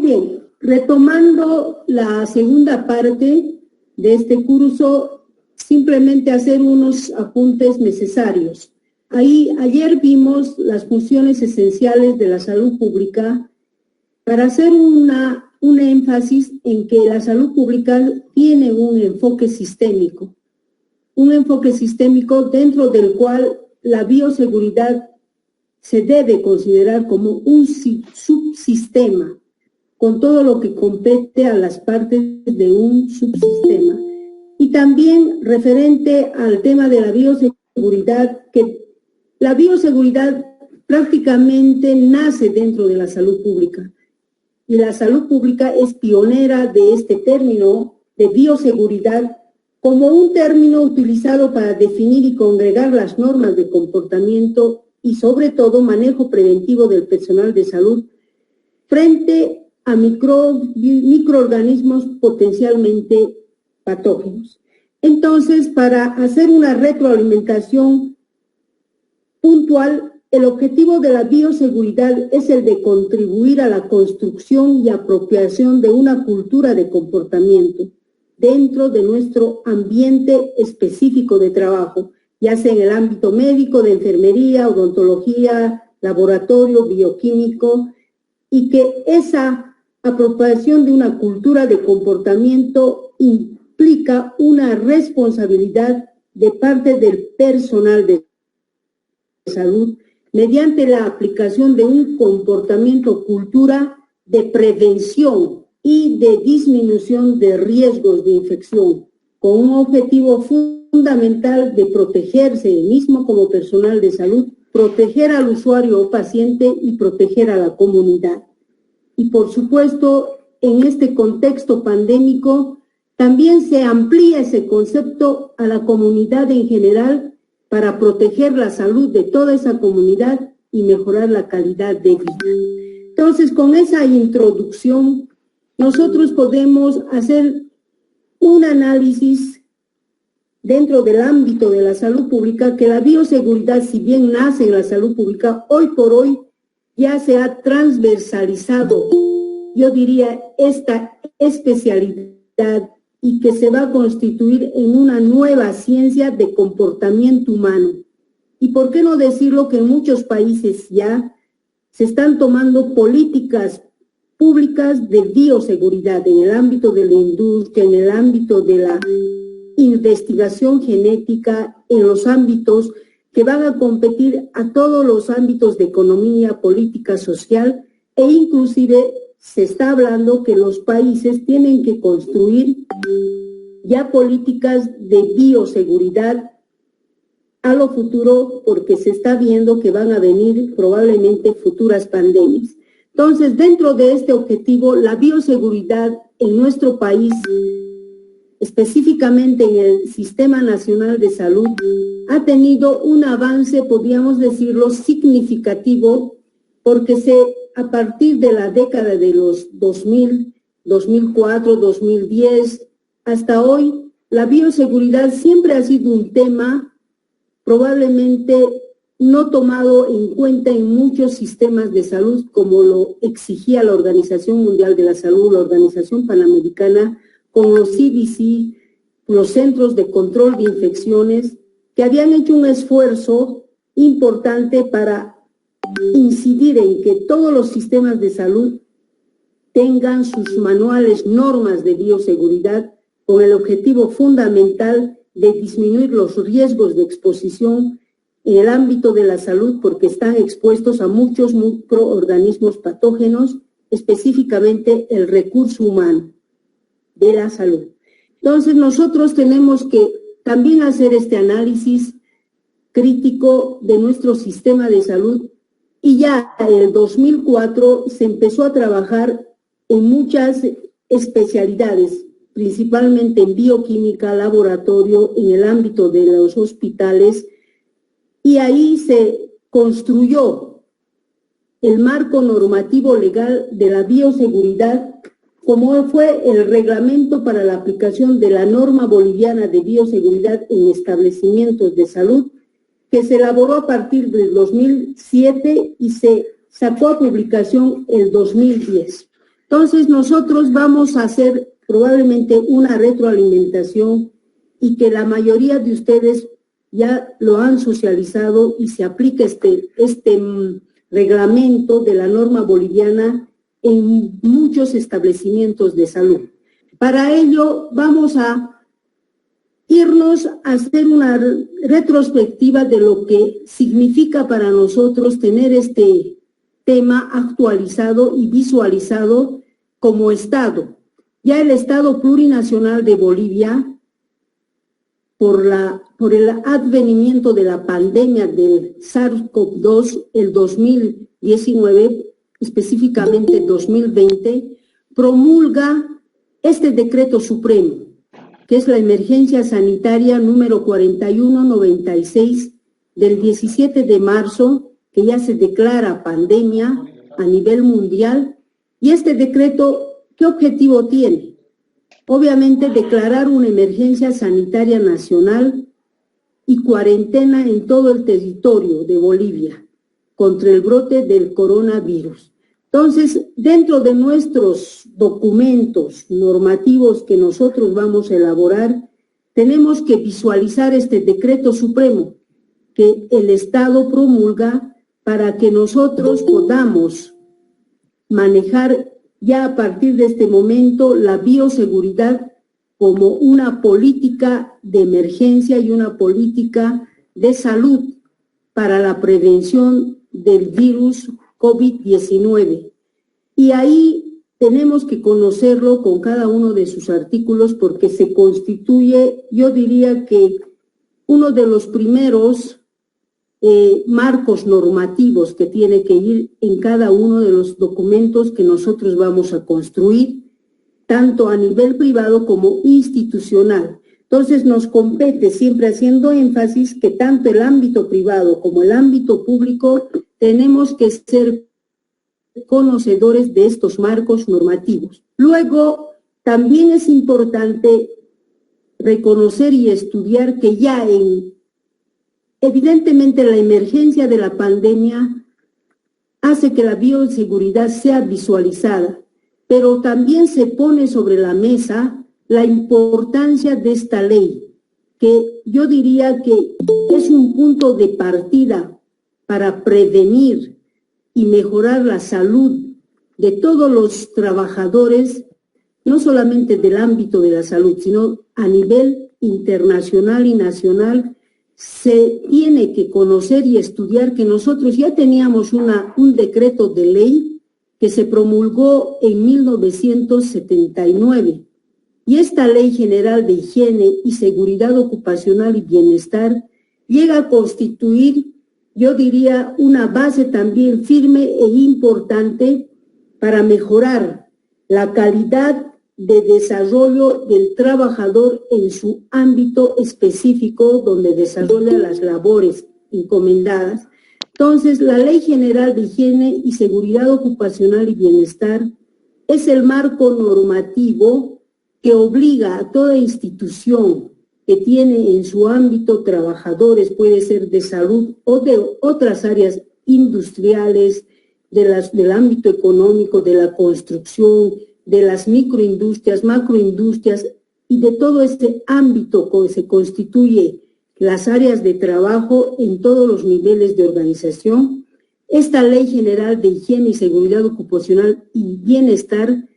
bien, retomando la segunda parte de este curso, simplemente hacer unos apuntes necesarios. Ayer vimos las funciones esenciales de la salud pública para hacer un énfasis en que la salud pública tiene un enfoque sistémico dentro del cual la bioseguridad se debe considerar como un subsistema, con todo lo que compete a las partes de un subsistema. Y también referente al tema de la bioseguridad, que la bioseguridad prácticamente nace dentro de la salud pública. Y la salud pública es pionera de este término de bioseguridad como un término utilizado para definir y congregar las normas de comportamiento y sobre todo manejo preventivo del personal de salud frente a microorganismos potencialmente patógenos. Entonces, para hacer una retroalimentación puntual, el objetivo de la bioseguridad es el de contribuir a la construcción y apropiación de una cultura de comportamiento dentro de nuestro ambiente específico de trabajo, ya sea en el ámbito médico, de enfermería, odontología, laboratorio, bioquímico, y que esa apropiación de una cultura de comportamiento implica una responsabilidad de parte del personal de salud mediante la aplicación de un comportamiento cultura de prevención y de disminución de riesgos de infección, con un objetivo fundamental de protegerse mismo como personal de salud, proteger al usuario o paciente y proteger a la comunidad. Y por supuesto, en este contexto pandémico, también se amplía ese concepto a la comunidad en general para proteger la salud de toda esa comunidad y mejorar la calidad de vida. Entonces, con esa introducción, nosotros podemos hacer un análisis dentro del ámbito de la salud pública, que la bioseguridad, si bien nace en la salud pública, hoy por hoy ya se ha transversalizado, yo diría, esta especialidad y que se va a constituir en una nueva ciencia de comportamiento humano. Y por qué no decirlo que en muchos países ya se están tomando políticas públicas de bioseguridad en el ámbito de la industria, en el ámbito de la investigación genética, en los ámbitos que van a competir a todos los ámbitos de economía, política, social, e inclusive se está hablando que los países tienen que construir ya políticas de bioseguridad a lo futuro, porque se está viendo que van a venir probablemente futuras pandemias. Entonces, dentro de este objetivo, la bioseguridad en nuestro país, específicamente en el Sistema Nacional de Salud, ha tenido un avance, podríamos decirlo, significativo, porque a partir de la década de los 2000, 2004, 2010, hasta hoy, la bioseguridad siempre ha sido un tema probablemente no tomado en cuenta en muchos sistemas de salud, como lo exigía la Organización Mundial de la Salud, la Organización Panamericana, con los CDC, los Centros de Control de Infecciones, que habían hecho un esfuerzo importante para incidir en que todos los sistemas de salud tengan sus manuales, normas de bioseguridad, con el objetivo fundamental de disminuir los riesgos de exposición en el ámbito de la salud, porque están expuestos a muchos microorganismos patógenos, específicamente el recurso humano de la salud. Entonces, nosotros tenemos que también hacer este análisis crítico de nuestro sistema de salud, y ya en el 2004 se empezó a trabajar en muchas especialidades, principalmente en bioquímica, laboratorio, en el ámbito de los hospitales, y ahí se construyó el marco normativo legal de la bioseguridad, como fue el reglamento para la aplicación de la norma boliviana de bioseguridad en establecimientos de salud, que se elaboró a partir del 2007 y se sacó a publicación el 2010. Entonces nosotros vamos a hacer probablemente una retroalimentación y que la mayoría de ustedes ya lo han socializado y se aplica este reglamento de la norma boliviana en muchos establecimientos de salud. Para ello vamos a irnos a hacer una retrospectiva de lo que significa para nosotros tener este tema actualizado y visualizado como Estado. Ya el Estado plurinacional de Bolivia, por el advenimiento de la pandemia del SARS-CoV-2, el 2019, específicamente 2020, promulga este decreto supremo, que es la emergencia sanitaria número 4196 del 17 de marzo, que ya se declara pandemia a nivel mundial. Y este decreto, ¿qué objetivo tiene? Obviamente declarar una emergencia sanitaria nacional y cuarentena en todo el territorio de Bolivia contra el brote del coronavirus. Entonces, dentro de nuestros documentos normativos que nosotros vamos a elaborar, tenemos que visualizar este decreto supremo que el Estado promulga para que nosotros podamos manejar ya a partir de este momento la bioseguridad como una política de emergencia y una política de salud para la prevención del virus COVID-19. Y ahí tenemos que conocerlo con cada uno de sus artículos porque se constituye, yo diría que uno de los primeros marcos normativos que tiene que ir en cada uno de los documentos que nosotros vamos a construir, tanto a nivel privado como institucional. Entonces nos compete, siempre haciendo énfasis, que tanto el ámbito privado como el ámbito público tenemos que ser conocedores de estos marcos normativos. Luego, también es importante reconocer y estudiar que ya evidentemente la emergencia de la pandemia hace que la bioseguridad sea visualizada, pero también se pone sobre la mesa la importancia de esta ley, que yo diría que es un punto de partida para prevenir y mejorar la salud de todos los trabajadores, no solamente del ámbito de la salud, sino a nivel internacional y nacional. Se tiene que conocer y estudiar que nosotros ya teníamos un decreto de ley que se promulgó en 1979. Y esta Ley General de Higiene y Seguridad Ocupacional y Bienestar llega a constituir, yo diría, una base también firme e importante para mejorar la calidad de desarrollo del trabajador en su ámbito específico donde desarrolla las labores encomendadas. Entonces, la Ley General de Higiene y Seguridad Ocupacional y Bienestar es el marco normativo que obliga a toda institución que tiene en su ámbito trabajadores, puede ser de salud o de otras áreas industriales, del ámbito económico, de la construcción, de las microindustrias, macroindustrias y de todo este ámbito que se constituye las áreas de trabajo en todos los niveles de organización. Esta Ley General de Higiene y Seguridad Ocupacional y Bienestar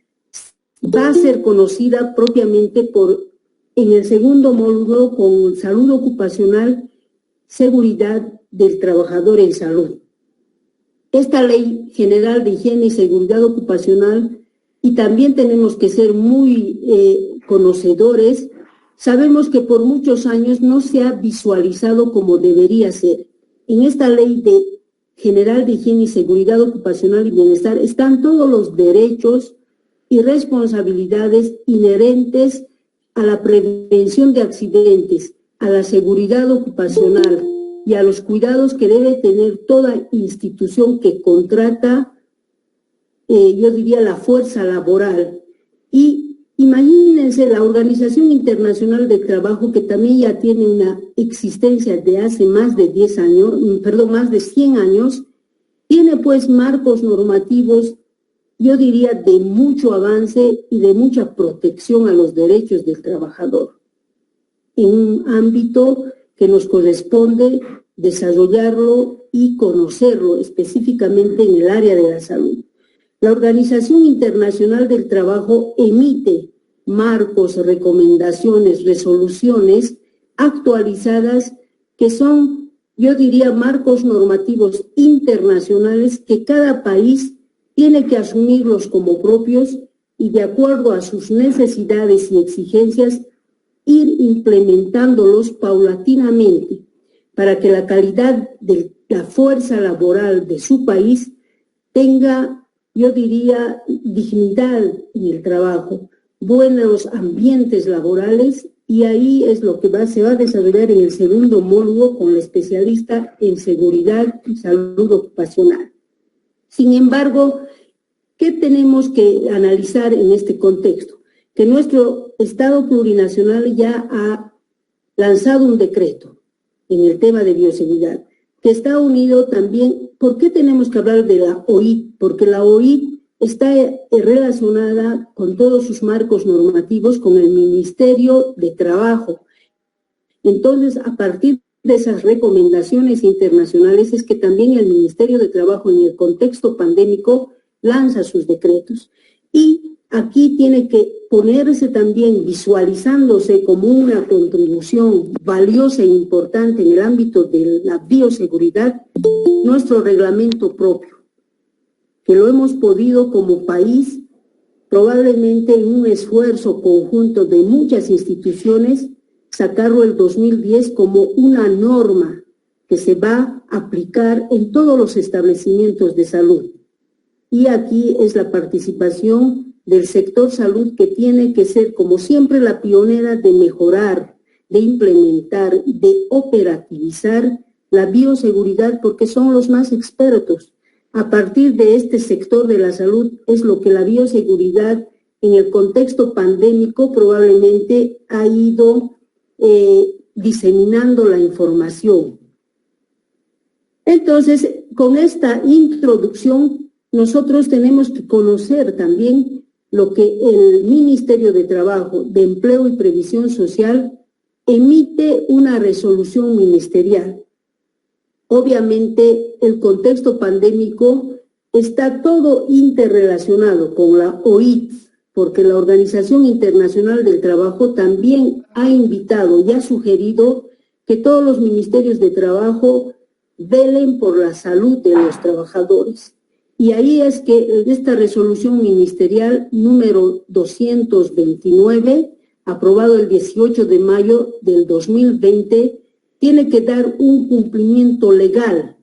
va a ser conocida propiamente en el segundo módulo con salud ocupacional, seguridad del trabajador en salud. Esta Ley General de Higiene y Seguridad Ocupacional, y también tenemos que ser muy conocedores, sabemos que por muchos años no se ha visualizado como debería ser. En esta Ley General de Higiene y Seguridad Ocupacional y Bienestar están todos los derechos y responsabilidades inherentes a la prevención de accidentes, a la seguridad ocupacional y a los cuidados que debe tener toda institución que contrata, yo diría, la fuerza laboral. Y imagínense la Organización Internacional del Trabajo, que también ya tiene una existencia de hace más de 100 años, tiene pues marcos normativos yo diría, de mucho avance y de mucha protección a los derechos del trabajador, en un ámbito que nos corresponde desarrollarlo y conocerlo específicamente en el área de la salud. La Organización Internacional del Trabajo emite marcos, recomendaciones, resoluciones actualizadas que son, yo diría, marcos normativos internacionales que cada país tiene que asumirlos como propios y de acuerdo a sus necesidades y exigencias ir implementándolos paulatinamente para que la calidad de la fuerza laboral de su país tenga, yo diría, dignidad en el trabajo, buenos ambientes laborales, y ahí es lo que se va a desarrollar en el segundo módulo con la especialista en seguridad y salud ocupacional. Sin embargo, ¿qué tenemos que analizar en este contexto? Que nuestro Estado plurinacional ya ha lanzado un decreto en el tema de bioseguridad, que está unido también. ¿Por qué tenemos que hablar de la OIT? Porque la OIT está relacionada con todos sus marcos normativos con el Ministerio de Trabajo. Entonces, a partir de esas recomendaciones internacionales es que también el Ministerio de Trabajo en el contexto pandémico lanza sus decretos. Y aquí tiene que ponerse también, visualizándose como una contribución valiosa e importante en el ámbito de la bioseguridad, nuestro reglamento propio, que lo hemos podido como país, probablemente en un esfuerzo conjunto de muchas instituciones, sacarlo el 2010 como una norma que se va a aplicar en todos los establecimientos de salud. Y aquí es la participación del sector salud que tiene que ser, como siempre, la pionera de mejorar, de implementar, de operativizar la bioseguridad, porque son los más expertos. A partir de este sector de la salud es lo que la bioseguridad en el contexto pandémico probablemente ha ido diseminando la información. Entonces, con esta introducción, nosotros tenemos que conocer también lo que el Ministerio de Trabajo, de Empleo y Previsión Social emite una resolución ministerial. Obviamente, el contexto pandémico está todo interrelacionado con la OIT, porque la Organización Internacional del Trabajo también ha invitado y ha sugerido que todos los ministerios de trabajo velen por la salud de los trabajadores. Y ahí es que esta resolución ministerial número 229, aprobado el 18 de mayo del 2020, tiene que dar un cumplimiento legal.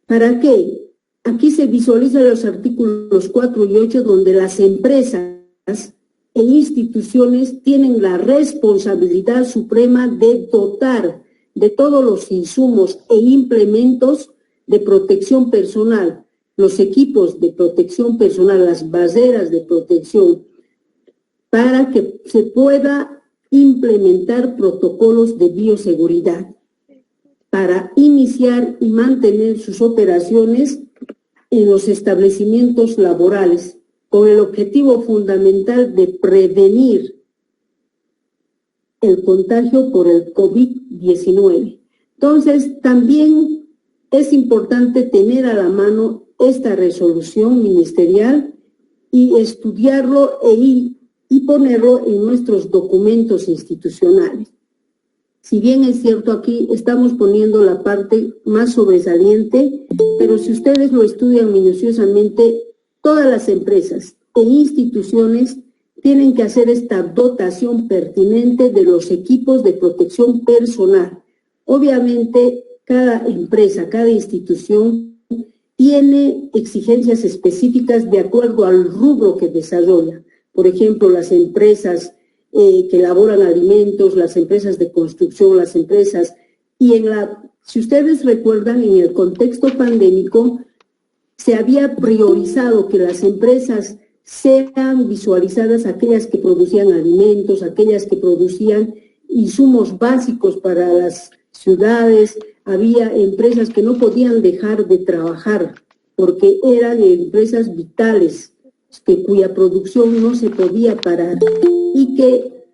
¿Para qué? Aquí se visualizan los artículos 4 y 8, donde las empresas e instituciones tienen la responsabilidad suprema de dotar de todos los insumos e implementos de protección personal, los equipos de protección personal, las barreras de protección, para que se pueda implementar protocolos de bioseguridad, para iniciar y mantener sus operaciones en los establecimientos laborales, con el objetivo fundamental de prevenir el contagio por el COVID-19. Entonces, también es importante tener a la mano esta resolución ministerial y estudiarlo y ponerlo en nuestros documentos institucionales. Si bien es cierto, aquí estamos poniendo la parte más sobresaliente, pero si ustedes lo estudian minuciosamente, todas las empresas e instituciones tienen que hacer esta dotación pertinente de los equipos de protección personal. Obviamente, cada empresa, cada institución tiene exigencias específicas de acuerdo al rubro que desarrolla. Por ejemplo, las empresas que elaboran alimentos, las empresas de construcción, las empresas, si ustedes recuerdan, en el contexto pandémico, se había priorizado que las empresas sean visualizadas aquellas que producían alimentos, aquellas que producían insumos básicos para las ciudades. Había empresas que no podían dejar de trabajar porque eran empresas vitales cuya producción no se podía parar y que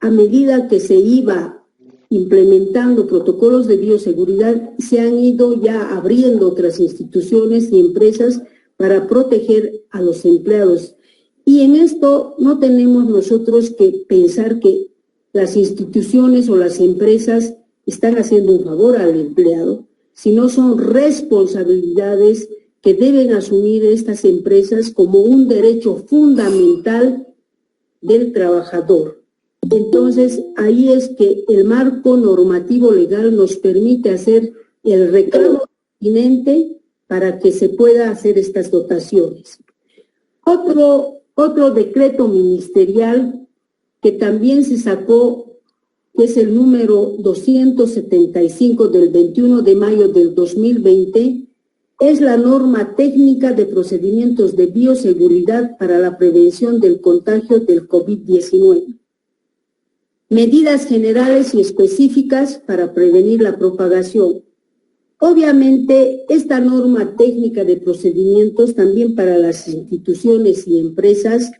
a medida que se iba implementando protocolos de bioseguridad, se han ido ya abriendo otras instituciones y empresas para proteger a los empleados. Y en esto no tenemos nosotros que pensar que las instituciones o las empresas están haciendo un favor al empleado, sino son responsabilidades que deben asumir estas empresas como un derecho fundamental del trabajador. Entonces, ahí es que el marco normativo legal nos permite hacer el reclamo pertinente para que se pueda hacer estas dotaciones. Otro decreto ministerial que también se sacó, que es el número 275 del 21 de mayo del 2020, es la norma técnica de procedimientos de bioseguridad para la prevención del contagio del COVID-19. Medidas generales y específicas para prevenir la propagación. Obviamente, esta norma técnica de procedimientos también para las instituciones y empresas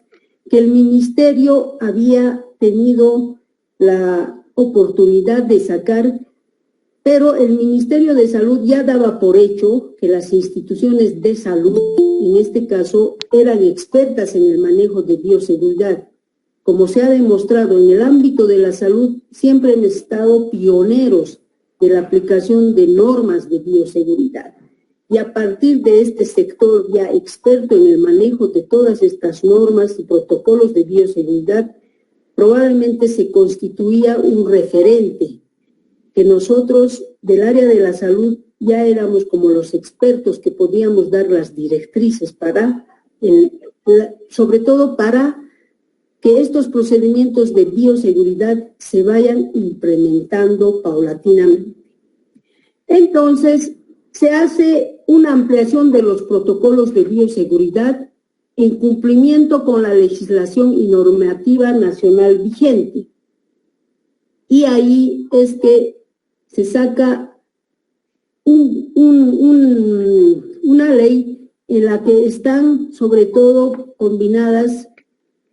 que el Ministerio había tenido la oportunidad de sacar, pero el Ministerio de Salud ya daba por hecho que las instituciones de salud, en este caso, eran expertas en el manejo de bioseguridad. Como se ha demostrado en el ámbito de la salud, siempre han estado pioneros de la aplicación de normas de bioseguridad. Y a partir de este sector ya experto en el manejo de todas estas normas y protocolos de bioseguridad, probablemente se constituía un referente que nosotros del área de la salud ya éramos como los expertos que podíamos dar las directrices para, sobre todo para que estos procedimientos de bioseguridad se vayan implementando paulatinamente. Entonces, se hace una ampliación de los protocolos de bioseguridad en cumplimiento con la legislación y normativa nacional vigente. Y ahí es que se saca una ley en la que están sobre todo combinadas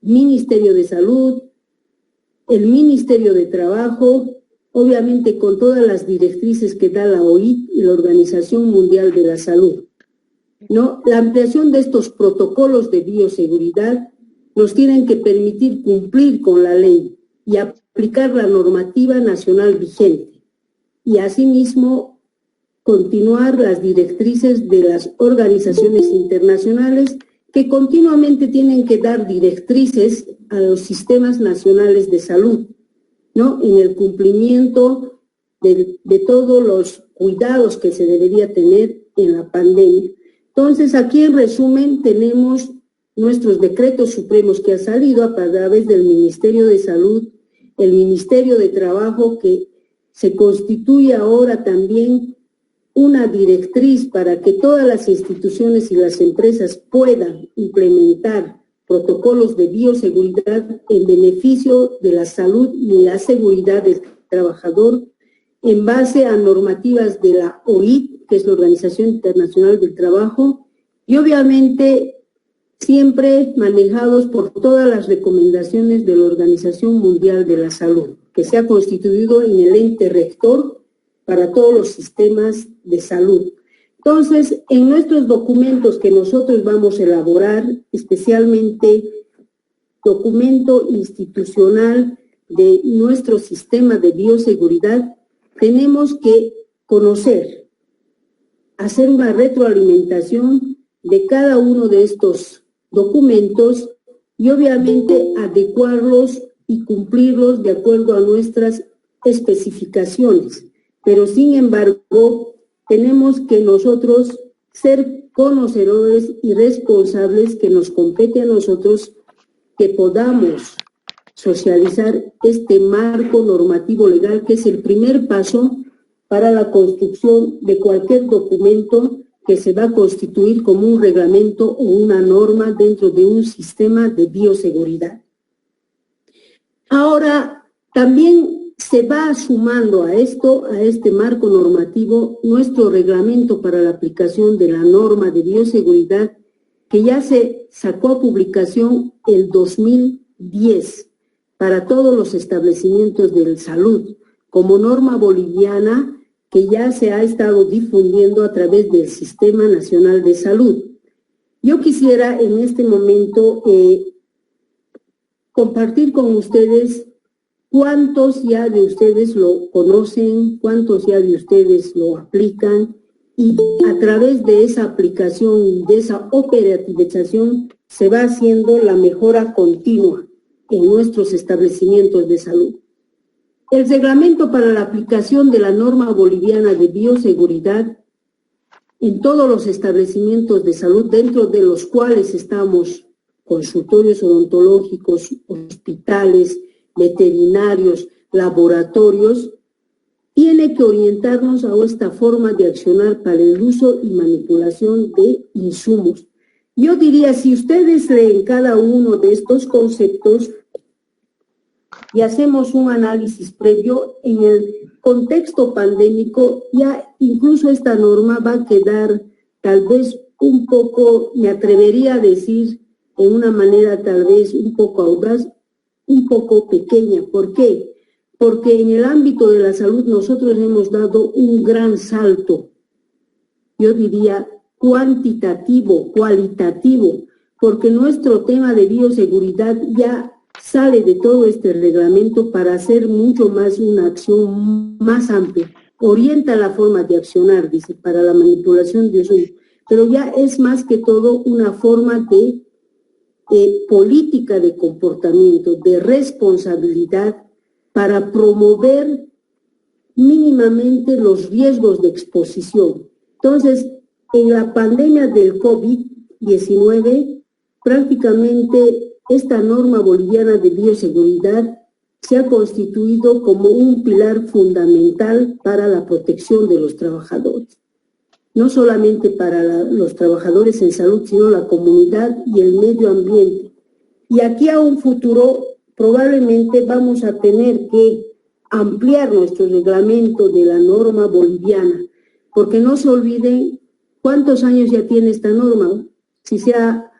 Ministerio de Salud, el Ministerio de Trabajo, obviamente con todas las directrices que da la OIT y la Organización Mundial de la Salud, ¿no? La ampliación de estos protocolos de bioseguridad nos tienen que permitir cumplir con la ley y aplicar la normativa nacional vigente y asimismo continuar las directrices de las organizaciones internacionales que continuamente tienen que dar directrices a los sistemas nacionales de salud, ¿no? En el cumplimiento de todos los cuidados que se debería tener en la pandemia. Entonces, aquí en resumen tenemos nuestros decretos supremos que han salido a través del Ministerio de Salud, el Ministerio de Trabajo, que se constituye ahora también una directriz para que todas las instituciones y las empresas puedan implementar protocolos de bioseguridad en beneficio de la salud y la seguridad del trabajador en base a normativas de la OIT, que es la Organización Internacional del Trabajo, y obviamente siempre manejados por todas las recomendaciones de la Organización Mundial de la Salud, que se ha constituido en el ente rector para todos los sistemas de salud. Entonces, en nuestros documentos que nosotros vamos a elaborar, especialmente documento institucional de nuestro sistema de bioseguridad, tenemos que conocer, hacer una retroalimentación de cada uno de estos documentos y obviamente adecuarlos y cumplirlos de acuerdo a nuestras especificaciones. Pero sin embargo, tenemos que nosotros ser conocedores y responsables, que nos compete a nosotros que podamos socializar este marco normativo legal, que es el primer paso para la construcción de cualquier documento que se va a constituir como un reglamento o una norma dentro de un sistema de bioseguridad. Ahora, también se va sumando a esto, a este marco normativo, nuestro reglamento para la aplicación de la norma de bioseguridad, que ya se sacó a publicación el 2010 para todos los establecimientos de salud, como norma boliviana que ya se ha estado difundiendo a través del Sistema Nacional de Salud. Yo quisiera en este momento compartir con ustedes cuántos ya de ustedes lo conocen, cuántos ya de ustedes lo aplican, y a través de esa aplicación, de esa operativización, se va haciendo la mejora continua en nuestros establecimientos de salud. El reglamento para la aplicación de la norma boliviana de bioseguridad en todos los establecimientos de salud, dentro de los cuales estamos consultorios odontológicos, hospitales, veterinarios, laboratorios, tiene que orientarnos a esta forma de accionar para el uso y manipulación de insumos. Yo diría, si ustedes leen cada uno de estos conceptos y hacemos un análisis previo, en el contexto pandémico, ya incluso esta norma va a quedar tal vez un poco, me atrevería a decir, en una manera tal vez un poco audaz, un poco pequeña. ¿Por qué? Porque en el ámbito de la salud nosotros hemos dado un gran salto, yo diría cuantitativo, cualitativo, porque nuestro tema de bioseguridad ya sale de todo este reglamento para hacer mucho más una acción más amplia. Orienta la forma de accionar, dice, para la manipulación de insumos, pero ya es más que todo una forma de política de comportamiento, de responsabilidad, para promover mínimamente los riesgos de exposición. Entonces, en la pandemia del COVID-19, prácticamente esta norma boliviana de bioseguridad se ha constituido como un pilar fundamental para la protección de los trabajadores. No solamente para los trabajadores en salud, sino la comunidad y el medio ambiente. Y aquí a un futuro probablemente vamos a tener que ampliar nuestro reglamento de la norma boliviana, porque no se olviden cuántos años ya tiene esta norma. Si se ha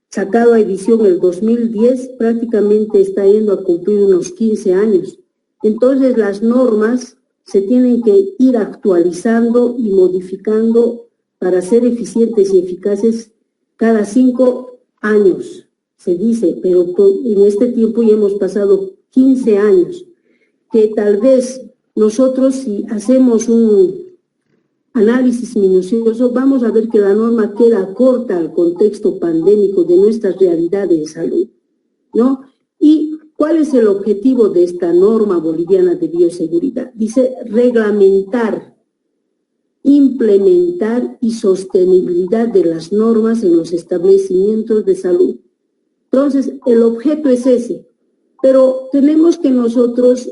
sacado a edición el 2010, prácticamente está yendo a cumplir unos 15 años. Entonces las normas se tienen que ir actualizando y modificando para ser eficientes y eficaces cada 5 años. Se dice, pero en este tiempo ya hemos pasado 15 años, que tal vez nosotros, si hacemos un análisis minucioso, vamos a ver que la norma queda corta al contexto pandémico de nuestras realidades de salud, ¿no? ¿Y cuál es el objetivo de esta norma boliviana de bioseguridad? Dice reglamentar, implementar y sostenibilidad de las normas en los establecimientos de salud. Entonces, el objeto es ese, pero tenemos que nosotros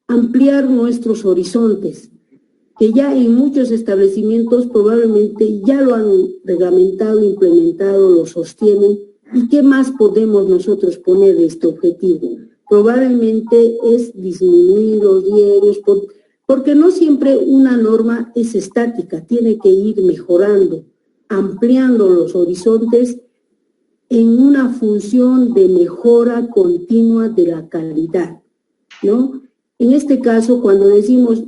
ampliar nuestros horizontes, que ya en muchos establecimientos probablemente ya lo han reglamentado, implementado, lo sostienen. ¿Y qué más podemos nosotros poner de este objetivo? Probablemente es disminuir los riesgos, porque no siempre una norma es estática, tiene que ir mejorando, ampliando los horizontes en una función de mejora continua de la calidad, ¿no? En este caso, cuando decimos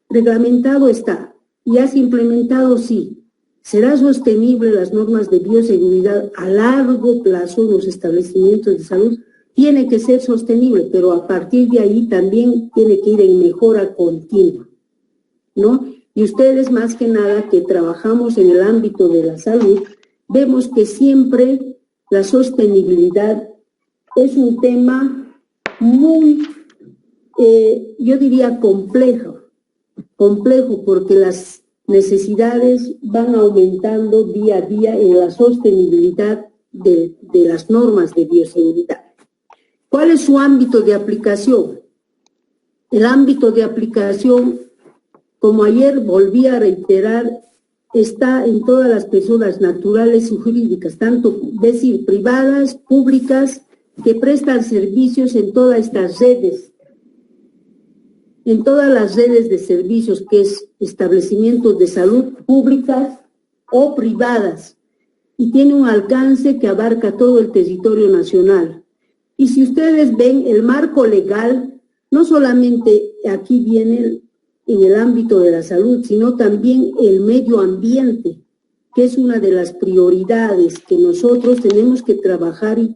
reglamentado está, y has implementado, sí, ¿será sostenible las normas de bioseguridad a largo plazo en los establecimientos de salud? Tiene que ser sostenible, pero a partir de ahí también tiene que ir en mejora continua, ¿no? Y ustedes, más que nada, que trabajamos en el ámbito de la salud, vemos que siempre la sostenibilidad es un tema muy, yo diría, complejo porque las necesidades van aumentando día a día en la sostenibilidad de las normas de bioseguridad. ¿Cuál es su ámbito de aplicación? El ámbito de aplicación, como ayer volví a reiterar, está en todas las personas naturales y jurídicas, tanto, es decir, privadas, públicas, que prestan servicios en todas estas redes en todas las redes de servicios, que es establecimientos de salud públicas o privadas, y tiene un alcance que abarca todo el territorio nacional. Y si ustedes ven el marco legal, no solamente aquí viene en el ámbito de la salud, sino también el medio ambiente, que es una de las prioridades que nosotros tenemos que trabajar. Y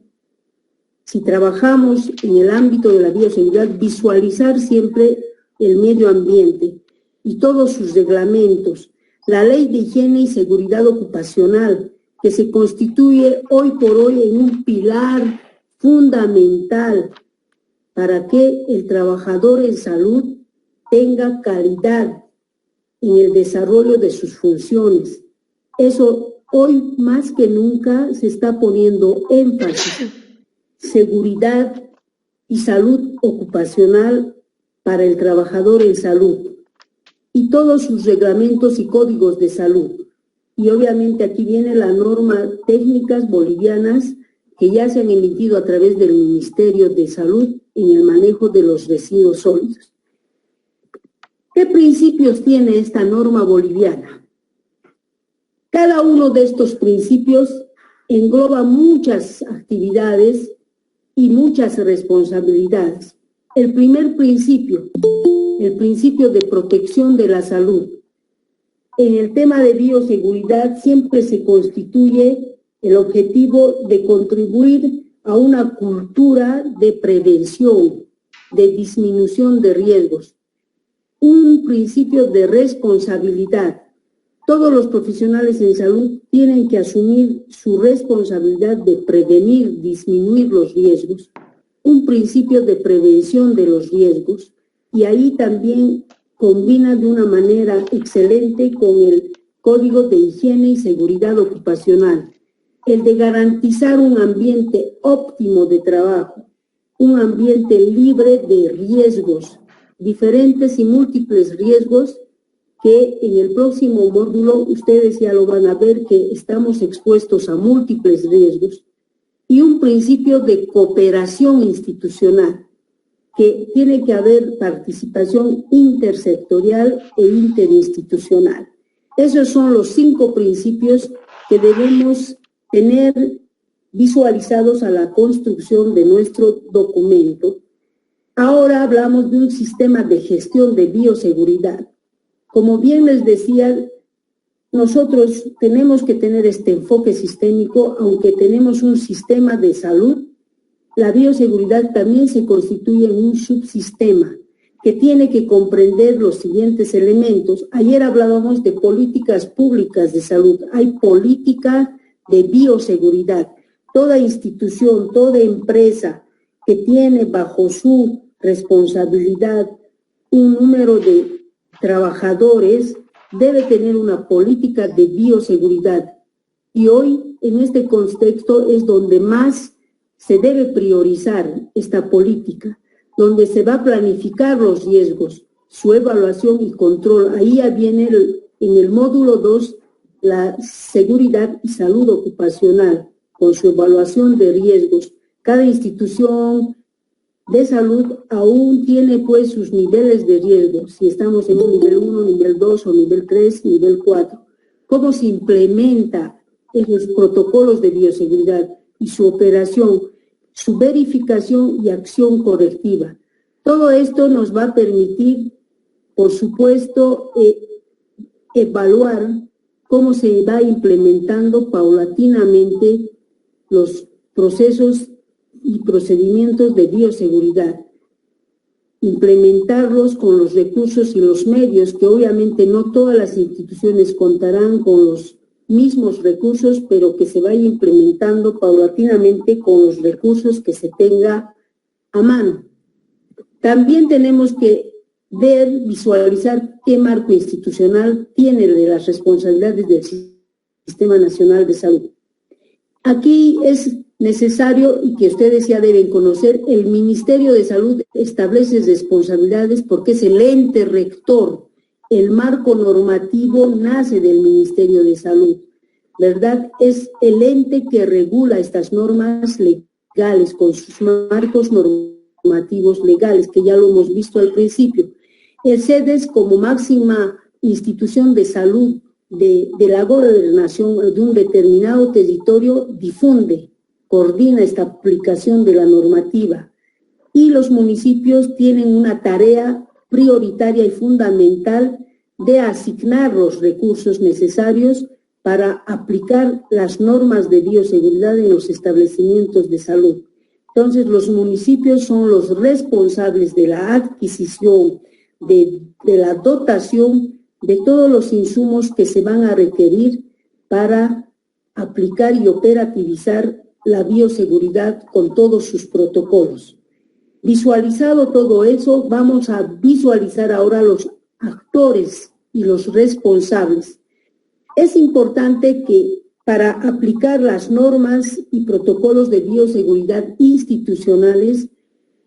si trabajamos en el ámbito de la bioseguridad, visualizar siempre el medio ambiente y todos sus reglamentos, la Ley de Higiene y Seguridad Ocupacional, que se constituye hoy por hoy en un pilar fundamental para que el trabajador en salud tenga calidad en el desarrollo de sus funciones. Eso hoy más que nunca se está poniendo énfasis. Seguridad y salud ocupacional para el trabajador en salud y todos sus reglamentos y códigos de salud. Y obviamente aquí viene la norma técnicas bolivianas que ya se han emitido a través del Ministerio de Salud en el manejo de los residuos sólidos. ¿Qué principios tiene esta norma boliviana? Cada uno de estos principios engloba muchas actividades y muchas responsabilidades. El primer principio, el principio de protección de la salud. En el tema de bioseguridad siempre se constituye el objetivo de contribuir a una cultura de prevención, de disminución de riesgos. Un principio de responsabilidad. Todos los profesionales en salud tienen que asumir su responsabilidad de prevenir, disminuir los riesgos. Un principio de prevención de los riesgos. Y ahí también combina de una manera excelente con el Código de Higiene y Seguridad Ocupacional. El de garantizar un ambiente óptimo de trabajo, un ambiente libre de riesgos, diferentes y múltiples riesgos que en el próximo módulo ustedes ya lo van a ver que estamos expuestos a múltiples riesgos, y un principio de cooperación institucional, que tiene que haber participación intersectorial e interinstitucional. Esos son los 5 principios que debemos tener visualizados a la construcción de nuestro documento. Ahora hablamos de un sistema de gestión de bioseguridad. Como bien les decía, nosotros tenemos que tener este enfoque sistémico, aunque tenemos un sistema de salud. La bioseguridad también se constituye en un subsistema que tiene que comprender los siguientes elementos. Ayer hablábamos de políticas públicas de salud. Hay política de bioseguridad. Toda institución, toda empresa que tiene bajo su responsabilidad un número de trabajadores debe tener una política de bioseguridad. Y hoy, en este contexto, es donde más se debe priorizar esta política, donde se va a planificar los riesgos, su evaluación y control. Ahí ya viene en el módulo 2 la seguridad y salud ocupacional, con su evaluación de riesgos. Cada institución de salud aún tiene pues sus niveles de riesgo, si estamos en un nivel 1, nivel 2 o nivel 3, nivel 4. ¿Cómo se implementa esos protocolos de bioseguridad y su operación, su verificación y acción correctiva? Todo esto nos va a permitir, por supuesto, evaluar cómo se va implementando paulatinamente los procesos y procedimientos de bioseguridad, implementarlos con los recursos y los medios, que obviamente no todas las instituciones contarán con los mismos recursos, pero que se vaya implementando paulatinamente con los recursos que se tenga a mano. También tenemos que ver, visualizar qué marco institucional tiene de las responsabilidades del Sistema Nacional de Salud. Aquí es necesario, y que ustedes ya deben conocer, el Ministerio de Salud establece responsabilidades porque es el ente rector. El marco normativo nace del Ministerio de Salud, ¿verdad? Es el ente que regula estas normas legales con sus marcos normativos legales, que ya lo hemos visto al principio. El CEDES, como máxima institución de salud de la gobernación de un determinado territorio, difunde, coordina esta aplicación de la normativa, y los municipios tienen una tarea prioritaria y fundamental de asignar los recursos necesarios para aplicar las normas de bioseguridad en los establecimientos de salud. Entonces, los municipios son los responsables de la adquisición, de la dotación de todos los insumos que se van a requerir para aplicar y operativizar la bioseguridad con todos sus protocolos. Visualizado todo eso, vamos a visualizar ahora los actores y los responsables. Es importante que para aplicar las normas y protocolos de bioseguridad institucionales,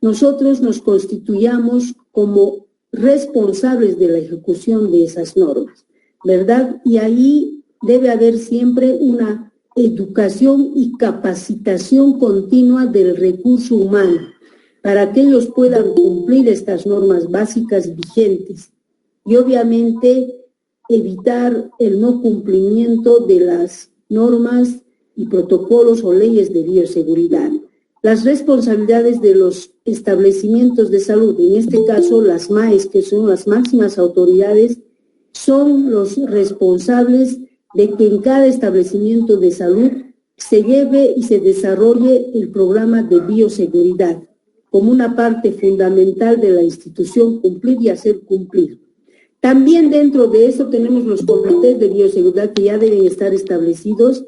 nosotros nos constituyamos como responsables de la ejecución de esas normas, ¿verdad? Y ahí debe haber siempre una educación y capacitación continua del recurso humano para que ellos puedan cumplir estas normas básicas vigentes y obviamente evitar el no cumplimiento de las normas y protocolos o leyes de bioseguridad. Las responsabilidades de los establecimientos de salud, en este caso las MAES, que son las máximas autoridades, son los responsables de que en cada establecimiento de salud se lleve y se desarrolle el programa de bioseguridad como una parte fundamental de la institución, cumplir y hacer cumplir. También dentro de eso tenemos los comités de bioseguridad que ya deben estar establecidos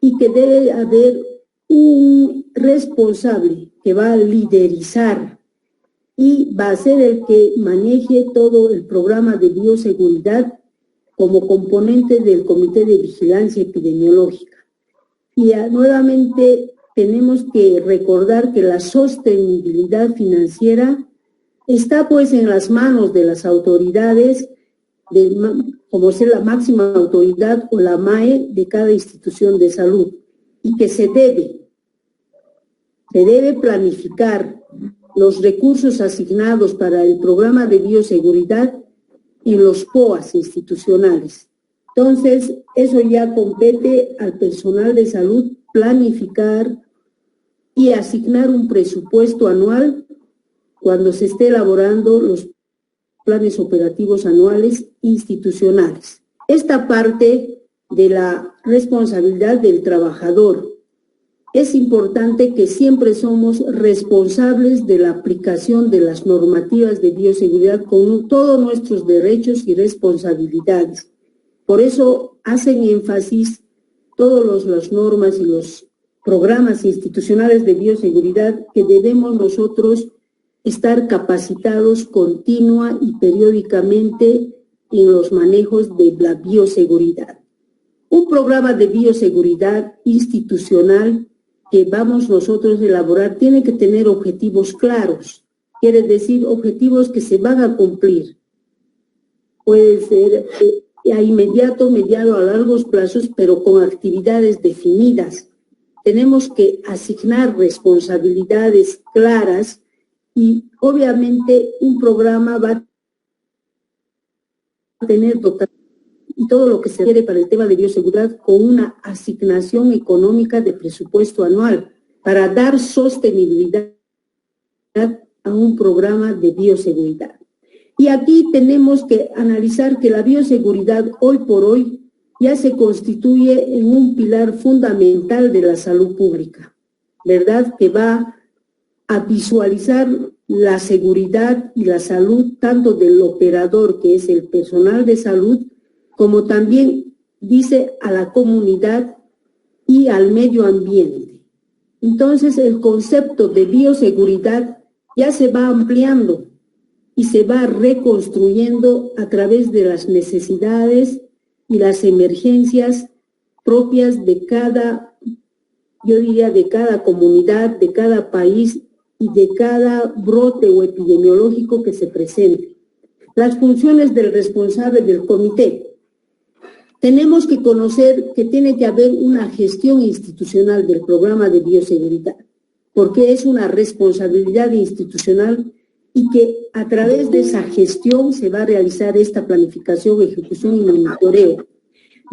y que debe haber un responsable que va a liderizar y va a ser el que maneje todo el programa de bioseguridad como componente del Comité de Vigilancia Epidemiológica. Y nuevamente tenemos que recordar que la sostenibilidad financiera está pues en las manos de las autoridades, como ser la máxima autoridad o la MAE de cada institución de salud, y que se debe planificar los recursos asignados para el programa de bioseguridad y los POAs institucionales. Entonces, eso ya compete al personal de salud planificar y asignar un presupuesto anual cuando se esté elaborando los planes operativos anuales institucionales. Esta parte de la responsabilidad del trabajador. Es importante que siempre somos responsables de la aplicación de las normativas de bioseguridad con todos nuestros derechos y responsabilidades. Por eso hacen énfasis todas las normas y los programas institucionales de bioseguridad que debemos nosotros estar capacitados continua y periódicamente en los manejos de la bioseguridad. Un programa de bioseguridad institucional que vamos nosotros a elaborar tiene que tener objetivos claros, quiere decir objetivos que se van a cumplir. Puede ser a inmediato, mediano, a largos plazos, pero con actividades definidas. Tenemos que asignar responsabilidades claras y obviamente un programa va a tener total y todo lo que se requiere para el tema de bioseguridad con una asignación económica de presupuesto anual para dar sostenibilidad a un programa de bioseguridad. Y aquí tenemos que analizar que la bioseguridad hoy por hoy ya se constituye en un pilar fundamental de la salud pública, ¿verdad? Que va a visualizar la seguridad y la salud tanto del operador, que es el personal de salud, como también dice a la comunidad y al medio ambiente. Entonces el concepto de bioseguridad ya se va ampliando y se va reconstruyendo a través de las necesidades y las emergencias propias de cada, yo diría, de cada comunidad, de cada país y de cada brote o epidemiológico que se presente. Las funciones del responsable del comité. Tenemos que conocer que tiene que haber una gestión institucional del programa de bioseguridad, porque es una responsabilidad institucional y que a través de esa gestión se va a realizar esta planificación, ejecución y monitoreo.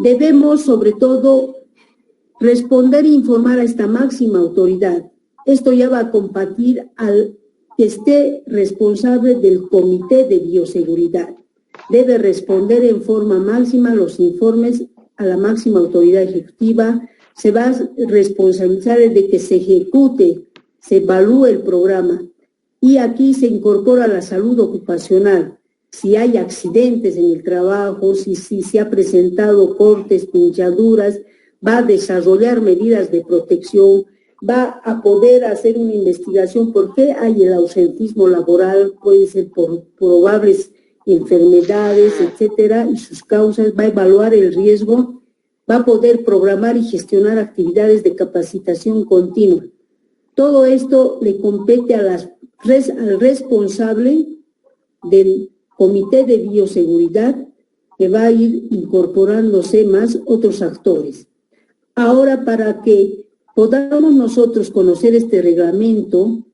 Debemos, sobre todo, responder e informar a esta máxima autoridad. Esto ya va a compartir al que esté responsable del Comité de Bioseguridad. Debe responder en forma máxima los informes a la máxima autoridad ejecutiva. Se va a responsabilizar de que se ejecute, se evalúe el programa. Y aquí se incorpora la salud ocupacional. Si hay accidentes en el trabajo, si se ha presentado cortes, pinchaduras, va a desarrollar medidas de protección, va a poder hacer una investigación por qué hay el ausentismo laboral, puede ser por probables enfermedades, etcétera, y sus causas, va a evaluar el riesgo, va a poder programar y gestionar actividades de capacitación continua. Todo esto le compete al responsable del Comité de Bioseguridad, que va a ir incorporándose más otros actores. Ahora, para que podamos nosotros conocer este reglamento,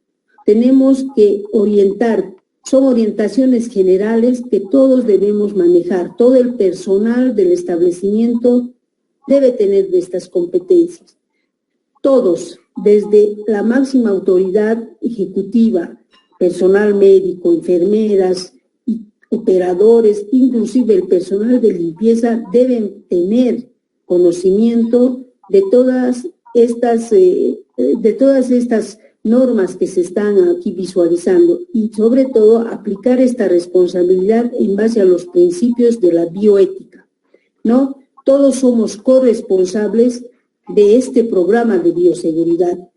tenemos que orientar, son orientaciones generales que todos debemos manejar. Todo el personal del establecimiento debe tener de estas competencias. Todos, desde la máxima autoridad ejecutiva, personal médico, enfermeras, operadores, inclusive el personal de limpieza, deben tener conocimiento de todas estas normas que se están aquí visualizando y sobre todo aplicar esta responsabilidad en base a los principios de la bioética, ¿no? Todos somos corresponsables de este programa de bioseguridad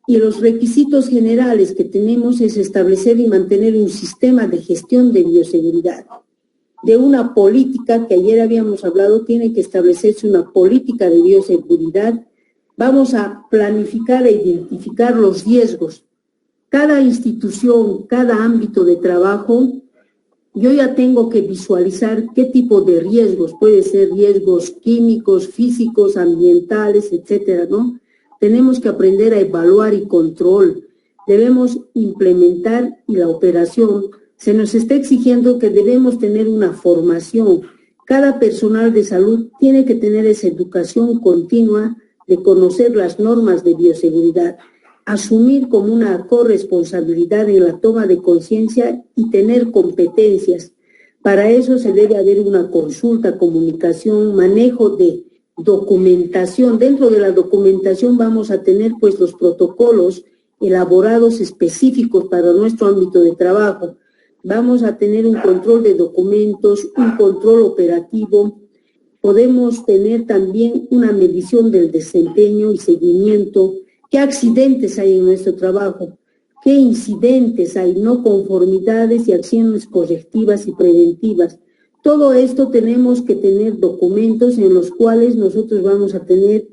y los requisitos generales que tenemos es establecer y mantener un sistema de gestión de bioseguridad. De una política que ayer habíamos hablado, tiene que establecerse una política de bioseguridad. Vamos a planificar e identificar los riesgos. Cada institución, cada ámbito de trabajo, yo ya tengo que visualizar qué tipo de riesgos, puede ser riesgos químicos, físicos, ambientales, etcétera, ¿no? Tenemos que aprender a evaluar y control. Debemos implementar y la operación. Se nos está exigiendo que debemos tener una formación. Cada personal de salud tiene que tener esa educación continua de conocer las normas de bioseguridad, asumir como una corresponsabilidad en la toma de conciencia y tener competencias. Para eso se debe haber una consulta, comunicación, manejo de documentación. Dentro de la documentación vamos a tener pues los protocolos elaborados específicos para nuestro ámbito de trabajo. Vamos a tener un control de documentos, un control operativo. Podemos tener también una medición del desempeño y seguimiento. ¿Qué accidentes hay en nuestro trabajo? ¿Qué incidentes hay? No conformidades y acciones correctivas y preventivas. Todo esto tenemos que tener documentos en los cuales nosotros vamos a tener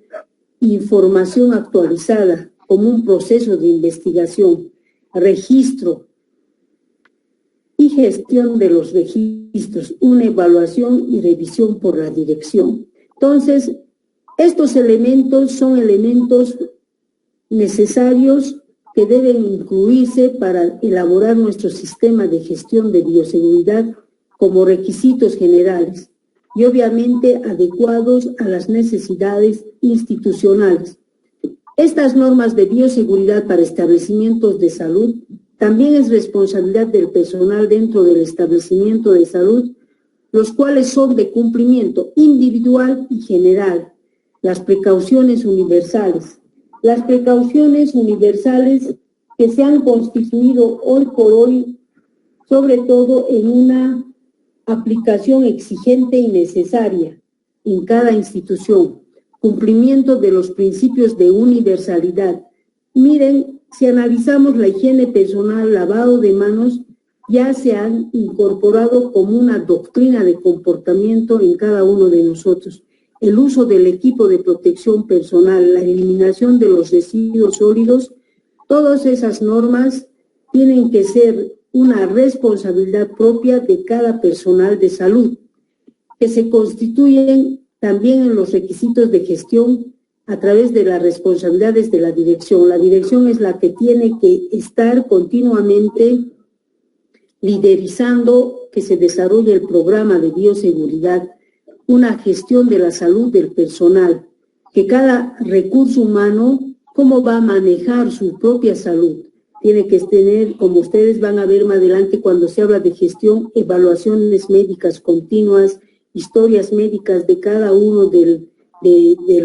información actualizada como un proceso de investigación, registro y gestión de los registros, una evaluación y revisión por la dirección. Entonces, estos elementos son elementos necesarios que deben incluirse para elaborar nuestro sistema de gestión de bioseguridad como requisitos generales y obviamente adecuados a las necesidades institucionales. Estas normas de bioseguridad para establecimientos de salud también es responsabilidad del personal dentro del establecimiento de salud, los cuales son de cumplimiento individual y general. Las precauciones universales. Las precauciones universales que se han constituido hoy por hoy, sobre todo en una aplicación exigente y necesaria en cada institución, cumplimiento de los principios de universalidad. Miren, si analizamos la higiene personal, lavado de manos, ya se han incorporado como una doctrina de comportamiento en cada uno de nosotros. El uso del equipo de protección personal, la eliminación de los residuos sólidos, todas esas normas tienen que ser una responsabilidad propia de cada personal de salud, que se constituyen también en los requisitos de gestión a través de las responsabilidades de la dirección. La dirección es la que tiene que estar continuamente liderizando que se desarrolle el programa de bioseguridad, una gestión de la salud del personal, que cada recurso humano, cómo va a manejar su propia salud. Tiene que tener, como ustedes van a ver más adelante cuando se habla de gestión, evaluaciones médicas continuas, historias médicas de cada uno del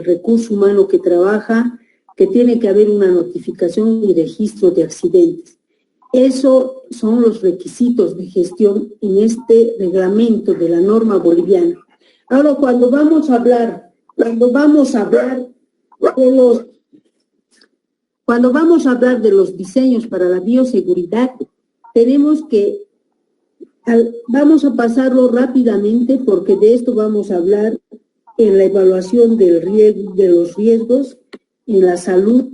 recurso humano que trabaja, que tiene que haber una notificación y registro de accidentes. Esos son los requisitos de gestión en este reglamento de la norma boliviana. Ahora, cuando vamos a hablar de los diseños para la bioseguridad, tenemos que, vamos a pasarlo rápidamente porque de esto vamos a hablar en la evaluación de los riesgos en la salud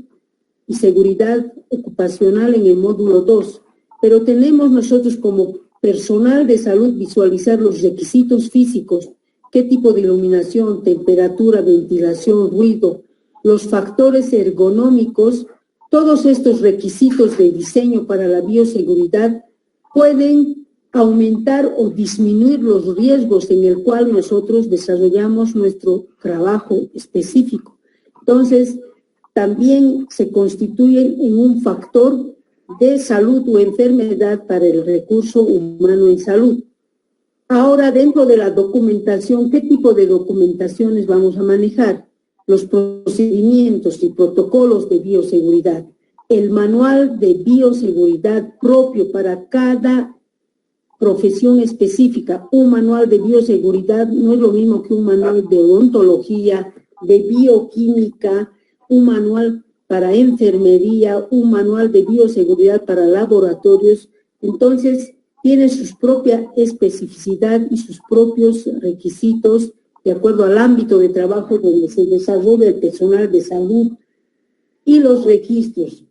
y seguridad ocupacional en el módulo 2. Pero tenemos nosotros como personal de salud visualizar los requisitos físicos, qué tipo de iluminación, temperatura, ventilación, ruido, los factores ergonómicos. Todos estos requisitos de diseño para la bioseguridad pueden aumentar o disminuir los riesgos en el cual nosotros desarrollamos nuestro trabajo específico. Entonces, también se constituyen en un factor de salud o enfermedad para el recurso humano en salud. Ahora, dentro de la documentación, ¿qué tipo de documentaciones vamos a manejar? Los procedimientos y protocolos de bioseguridad, el manual de bioseguridad propio para cada profesión específica. Un manual de bioseguridad no es lo mismo que un manual de odontología, de bioquímica, un manual para enfermería, un manual de bioseguridad para laboratorios. Entonces, tiene su propia especificidad y sus propios requisitos de acuerdo al ámbito de trabajo donde se desarrolla el personal de salud y los registros.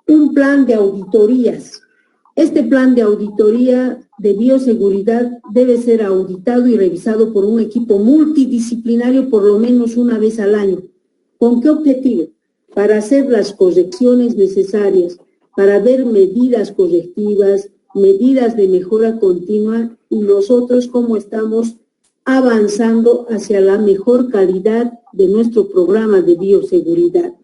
Un plan de auditorías. Este plan de auditoría de bioseguridad debe ser auditado y revisado por un equipo multidisciplinario por lo menos una vez al año. ¿Con qué objetivo? Para hacer las correcciones necesarias, para ver medidas correctivas, medidas de mejora continua y nosotros cómo estamos avanzando hacia la mejor calidad de nuestro programa de bioseguridad.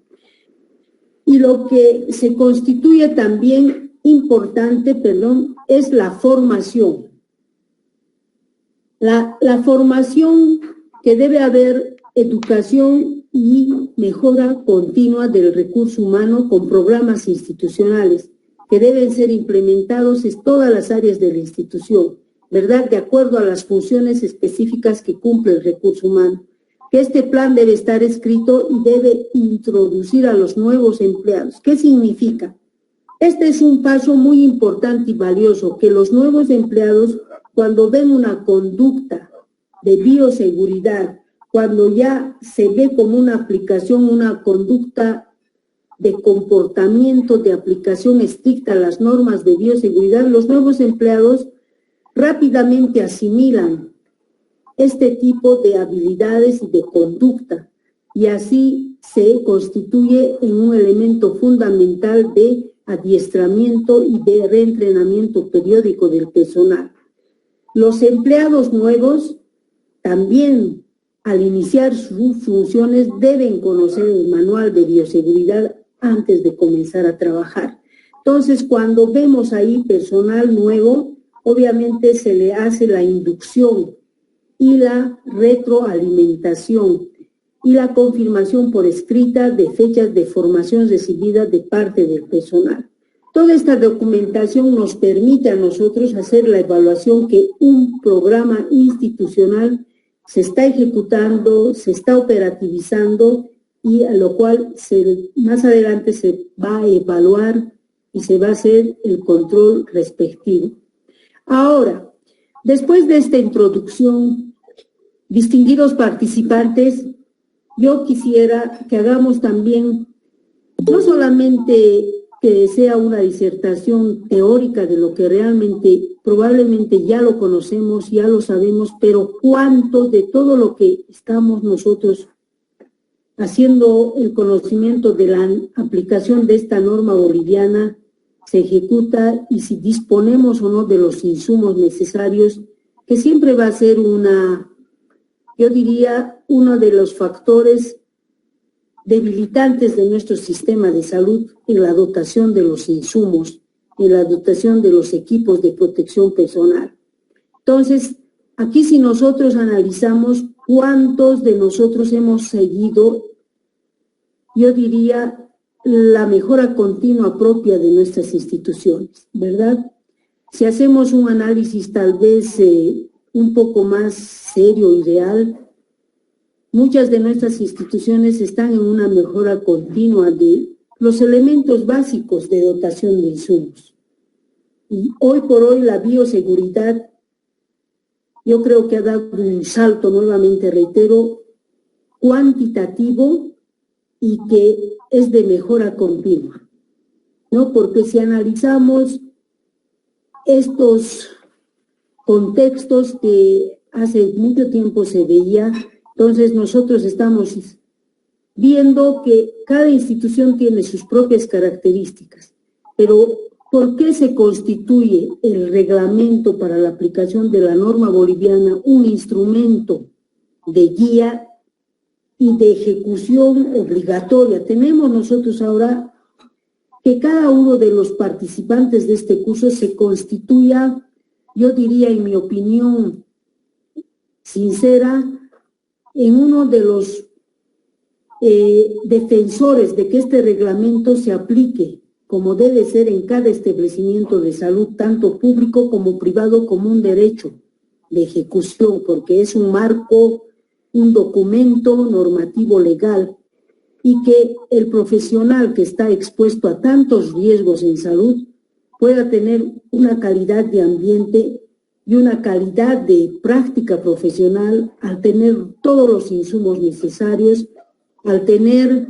Y lo que se constituye también importante, es la formación. La formación que debe haber educación y mejora continua del recurso humano con programas institucionales que deben ser implementados en todas las áreas de la institución, ¿verdad? De acuerdo a las funciones específicas que cumple el recurso humano. Que este plan debe estar escrito y debe introducir a los nuevos empleados. ¿Qué significa? Este es un paso muy importante y valioso, que los nuevos empleados, cuando ven una conducta de bioseguridad, cuando ya se ve como una aplicación, una conducta de comportamiento, de aplicación estricta a las normas de bioseguridad, los nuevos empleados rápidamente asimilan este tipo de habilidades y de conducta, y así se constituye en un elemento fundamental de adiestramiento y de reentrenamiento periódico del personal. Los empleados nuevos también, al iniciar sus funciones, deben conocer el manual de bioseguridad antes de comenzar a trabajar. Entonces, cuando vemos ahí personal nuevo, obviamente se le hace la inducción y la retroalimentación y la confirmación por escrita de fechas de formación recibidas de parte del personal. Toda esta documentación nos permite a nosotros hacer la evaluación que un programa institucional se está ejecutando, se está operativizando y a lo cual más adelante se va a evaluar y se va a hacer el control respectivo. Ahora, después de esta introducción, distinguidos participantes, yo quisiera que hagamos también, no solamente que sea una disertación teórica de lo que realmente, probablemente ya lo conocemos, ya lo sabemos, pero cuánto de todo lo que estamos nosotros haciendo el conocimiento de la aplicación de esta norma boliviana se ejecuta y si disponemos o no de los insumos necesarios, que siempre va a ser yo diría, uno de los factores debilitantes de nuestro sistema de salud en la dotación de los insumos, en la dotación de los equipos de protección personal. Entonces, aquí si nosotros analizamos cuántos de nosotros hemos seguido, yo diría, la mejora continua propia de nuestras instituciones, ¿verdad? Si hacemos un análisis tal vez un poco más serio y real, muchas de nuestras instituciones están en una mejora continua de los elementos básicos de dotación de insumos. Y hoy por hoy la bioseguridad, yo creo que ha dado un salto, nuevamente reitero, cuantitativo y que es de mejora continua, ¿no? Porque si analizamos estos contextos que hace mucho tiempo se veía, entonces nosotros estamos viendo que cada institución tiene sus propias características, pero ¿por qué se constituye el reglamento para la aplicación de la norma boliviana un instrumento de guía y de ejecución obligatoria? Tenemos nosotros ahora que cada uno de los participantes de este curso se constituya, yo diría en mi opinión sincera, en uno de los defensores de que este reglamento se aplique como debe ser en cada establecimiento de salud, tanto público como privado, como un derecho de ejecución, porque es un marco, un documento normativo legal, y que el profesional que está expuesto a tantos riesgos en salud pueda tener una calidad de ambiente y una calidad de práctica profesional al tener todos los insumos necesarios, al tener,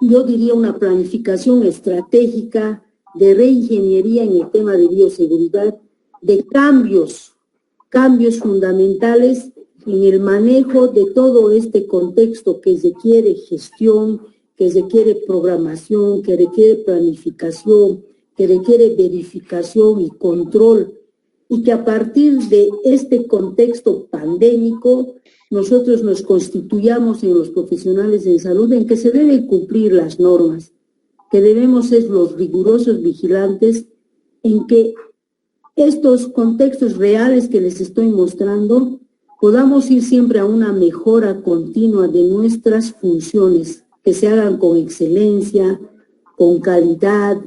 yo diría, una planificación estratégica de reingeniería en el tema de bioseguridad, de cambios fundamentales en el manejo de todo este contexto que requiere gestión, que requiere programación, que requiere planificación, que requiere verificación y control, y que a partir de este contexto pandémico nosotros nos constituyamos en los profesionales en salud en que se deben cumplir las normas, que debemos ser los rigurosos vigilantes en que estos contextos reales que les estoy mostrando podamos ir siempre a una mejora continua de nuestras funciones, que se hagan con excelencia, con calidad,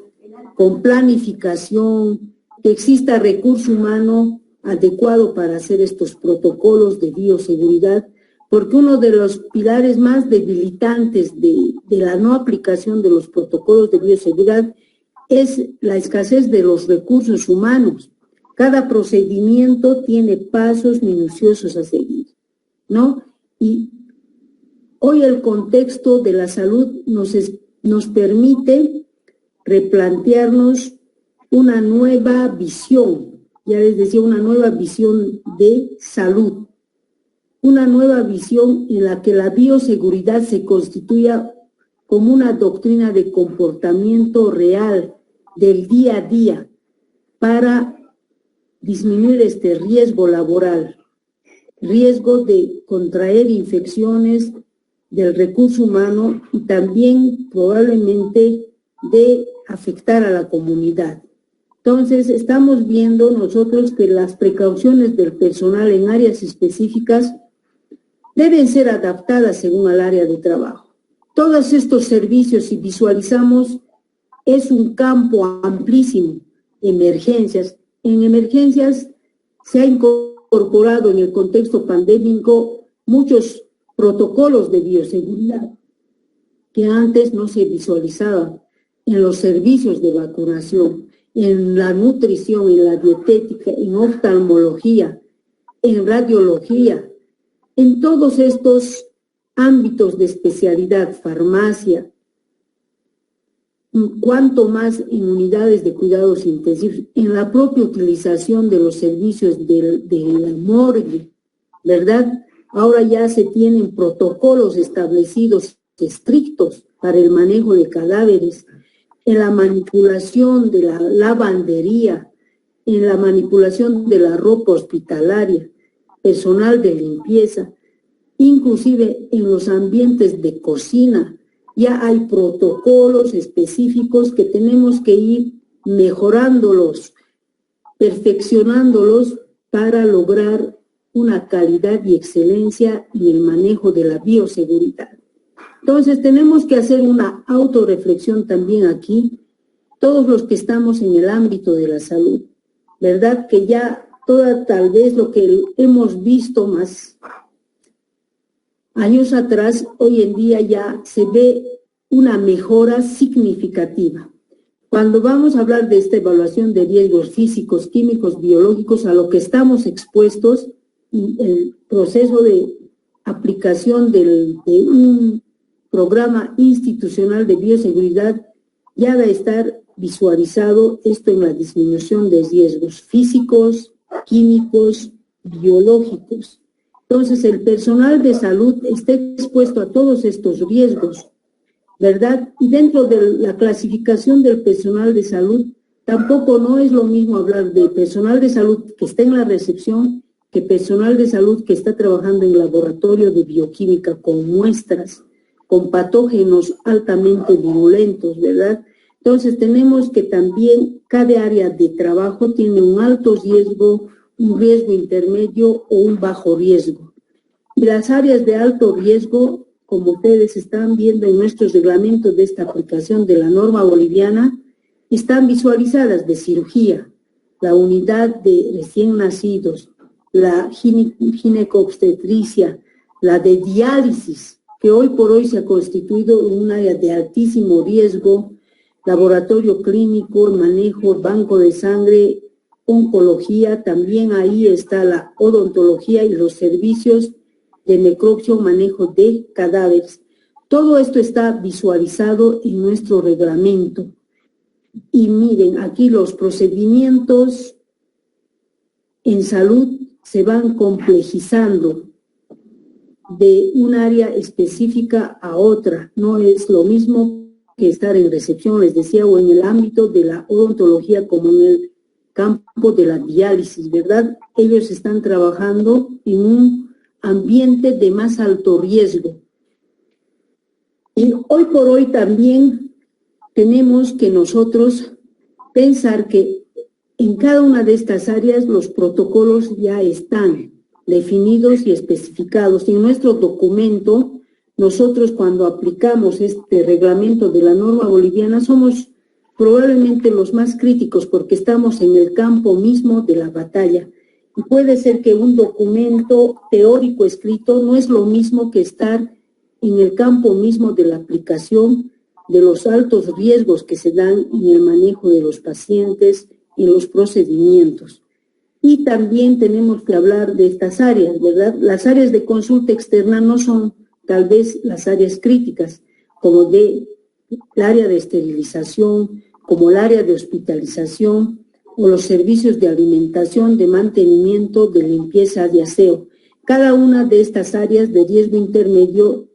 con planificación, que exista recurso humano adecuado para hacer estos protocolos de bioseguridad, porque uno de los pilares más debilitantes de la no aplicación de los protocolos de bioseguridad es la escasez de los recursos humanos. Cada procedimiento tiene pasos minuciosos a seguir, ¿no? Y hoy el contexto de la salud nos permite replantearnos una nueva visión, ya les decía, una nueva visión de salud, una nueva visión en la que la bioseguridad se constituya como una doctrina de comportamiento real del día a día para disminuir este riesgo laboral, riesgo de contraer infecciones del recurso humano y también probablemente de afectar a la comunidad. Entonces, estamos viendo nosotros que las precauciones del personal en áreas específicas deben ser adaptadas según el área de trabajo. Todos estos servicios, si visualizamos, es un campo amplísimo. Emergencias. En emergencias se ha incorporado en el contexto pandémico muchos protocolos de bioseguridad que antes no se visualizaban en los servicios de vacunación, en la nutrición, en la dietética, en oftalmología, en radiología, en todos estos ámbitos de especialidad, farmacia, cuanto más en unidades de cuidados intensivos, en la propia utilización de los servicios de la morgue, ¿verdad? Ahora ya se tienen protocolos establecidos estrictos para el manejo de cadáveres. en la manipulación de la lavandería, en la manipulación de la ropa hospitalaria, personal de limpieza, inclusive en los ambientes de cocina. Ya hay protocolos específicos que tenemos que ir mejorándolos, perfeccionándolos para lograr una calidad y excelencia en el manejo de la bioseguridad. Entonces tenemos que hacer una autorreflexión también aquí, todos los que estamos en el ámbito de la salud, ¿verdad? Que ya tal vez lo que hemos visto más años atrás, hoy en día ya se ve una mejora significativa. Cuando vamos a hablar de esta evaluación de riesgos físicos, químicos, biológicos, a lo que estamos expuestos, el proceso de aplicación de un programa institucional de bioseguridad ya va a estar visualizado esto en la disminución de riesgos físicos, químicos, biológicos. Entonces, el personal de salud está expuesto a todos estos riesgos, ¿verdad? Y dentro de la clasificación del personal de salud, tampoco no es lo mismo hablar de personal de salud que está en la recepción que personal de salud que está trabajando en laboratorio de bioquímica con muestras, con patógenos altamente virulentos, ¿verdad? Entonces tenemos que también cada área de trabajo tiene un alto riesgo, un riesgo intermedio o un bajo riesgo. Y las áreas de alto riesgo, como ustedes están viendo en nuestros reglamentos de esta aplicación de la norma boliviana, están visualizadas de cirugía, la unidad de recién nacidos, la ginecobstetricia, la de diálisis, que hoy por hoy se ha constituido en un área de altísimo riesgo, laboratorio clínico, manejo, banco de sangre, oncología, también ahí está la odontología y los servicios de necropsia, manejo de cadáveres. Todo esto está visualizado en nuestro reglamento. Y miren, aquí los procedimientos en salud se van complejizando de un área específica a otra. No es lo mismo que estar en recepción, les decía, o en el ámbito de la odontología como en el campo de la diálisis, ¿verdad? Ellos están trabajando en un ambiente de más alto riesgo. Y hoy por hoy también tenemos que nosotros pensar que en cada una de estas áreas los protocolos ya están definidos y especificados. Y en nuestro documento, nosotros cuando aplicamos este reglamento de la norma boliviana somos probablemente los más críticos porque estamos en el campo mismo de la batalla. Y puede ser que un documento teórico escrito no es lo mismo que estar en el campo mismo de la aplicación de los altos riesgos que se dan en el manejo de los pacientes, en los procedimientos. Y también tenemos que hablar de estas áreas, ¿verdad? Las áreas de consulta externa no son tal vez las áreas críticas, como el área de esterilización, como el área de hospitalización, o los servicios de alimentación, de mantenimiento, de limpieza, de aseo. Cada una de estas áreas de riesgo intermedio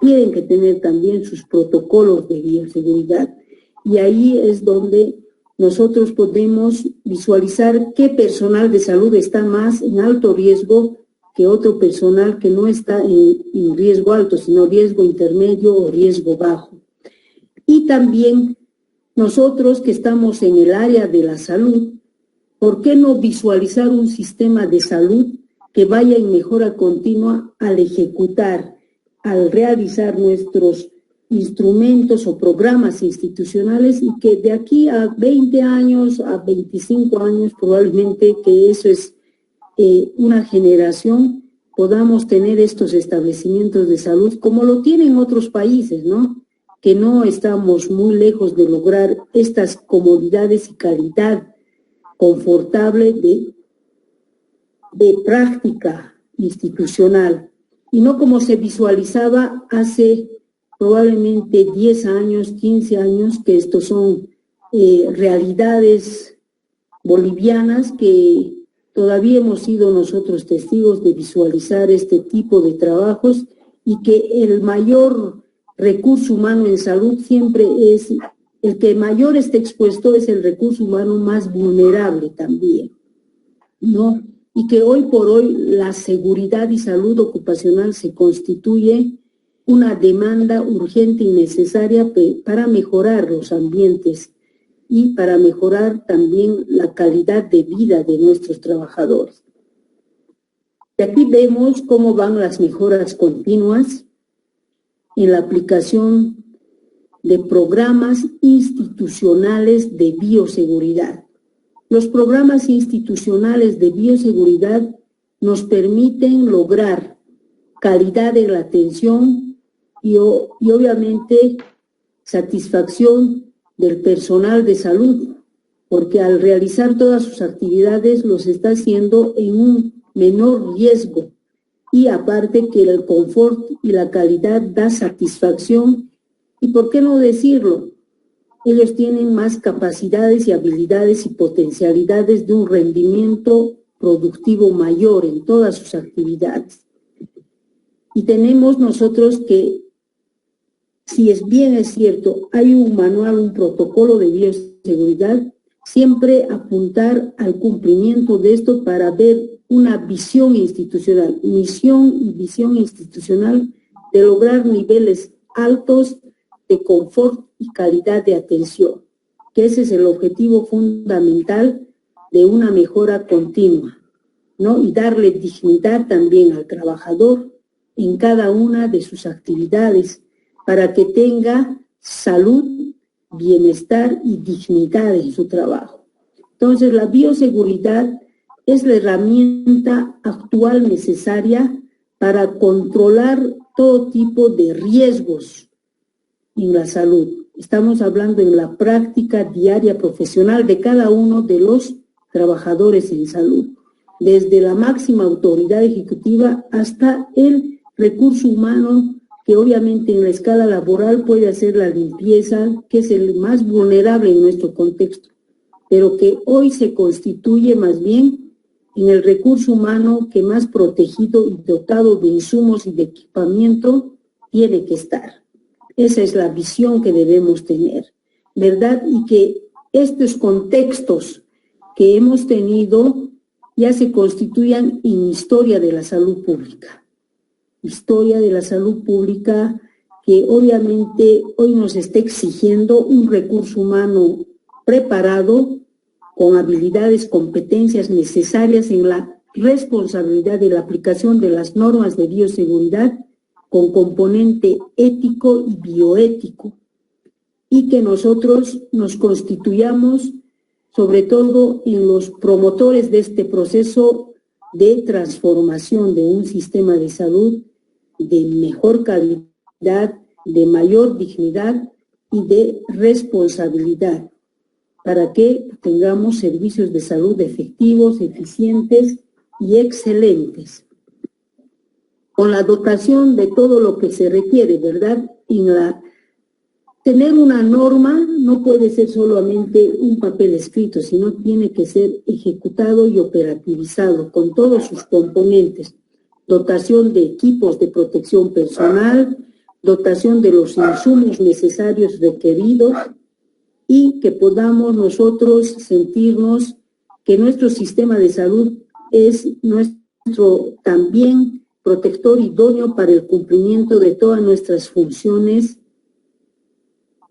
tienen que tener también sus protocolos de bioseguridad. Y ahí es donde nosotros podemos visualizar qué personal de salud está más en alto riesgo que otro personal que no está en riesgo alto, sino riesgo intermedio o riesgo bajo. Y también nosotros que estamos en el área de la salud, ¿por qué no visualizar un sistema de salud que vaya en mejora continua al ejecutar, al realizar nuestros instrumentos o programas institucionales y que de aquí a 20 años, a 25 años, probablemente que eso es una generación, podamos tener estos establecimientos de salud como lo tienen otros países, ¿no? Que no estamos muy lejos de lograr estas comodidades y calidad confortable de práctica institucional, y no como se visualizaba hace probablemente 10 años, 15 años, que estos son realidades bolivianas que todavía hemos sido nosotros testigos de visualizar este tipo de trabajos y que el mayor recurso humano en salud siempre es el que mayor está expuesto es el recurso humano más vulnerable también, ¿no? Y que hoy por hoy la seguridad y salud ocupacional se constituye una demanda urgente y necesaria para mejorar los ambientes y para mejorar también la calidad de vida de nuestros trabajadores. Y aquí vemos cómo van las mejoras continuas en la aplicación de programas institucionales de bioseguridad. Los programas institucionales de bioseguridad nos permiten lograr calidad en la atención y obviamente satisfacción del personal de salud, porque al realizar todas sus actividades los está haciendo en un menor riesgo y aparte que el confort y la calidad da satisfacción y por qué no decirlo, ellos tienen más capacidades y habilidades y potencialidades de un rendimiento productivo mayor en todas sus actividades. Y tenemos nosotros que, si es bien es cierto, hay un manual, un protocolo de bioseguridad, siempre apuntar al cumplimiento de esto para ver una visión institucional, misión y visión institucional de lograr niveles altos de confort y calidad de atención, que ese es el objetivo fundamental de una mejora continua, ¿no? Y darle dignidad también al trabajador en cada una de sus actividades para que tenga salud, bienestar y dignidad en su trabajo. Entonces, la bioseguridad es la herramienta actual necesaria para controlar todo tipo de riesgos en la salud. Estamos hablando en la práctica diaria profesional de cada uno de los trabajadores en salud, desde la máxima autoridad ejecutiva hasta el recurso humano, que obviamente en la escala laboral puede hacer la limpieza, que es el más vulnerable en nuestro contexto, pero que hoy se constituye más bien en el recurso humano que más protegido y dotado de insumos y de equipamiento tiene que estar. Esa es la visión que debemos tener, ¿verdad? Y que estos contextos que hemos tenido ya se constituyan en historia de la salud pública. Historia de la salud pública que obviamente hoy nos está exigiendo un recurso humano preparado, con habilidades, competencias necesarias en la responsabilidad de la aplicación de las normas de bioseguridad, con componente ético y bioético, y que nosotros nos constituyamos sobre todo en los promotores de este proceso de transformación de un sistema de salud de mejor calidad, de mayor dignidad y de responsabilidad, para que tengamos servicios de salud efectivos, eficientes y excelentes, con la dotación de todo lo que se requiere, ¿verdad? Tener una norma no puede ser solamente un papel escrito, sino tiene que ser ejecutado y operativizado con todos sus componentes. Dotación de equipos de protección personal, dotación de los insumos necesarios requeridos y que podamos nosotros sentirnos que nuestro sistema de salud es nuestro también protector idóneo para el cumplimiento de todas nuestras funciones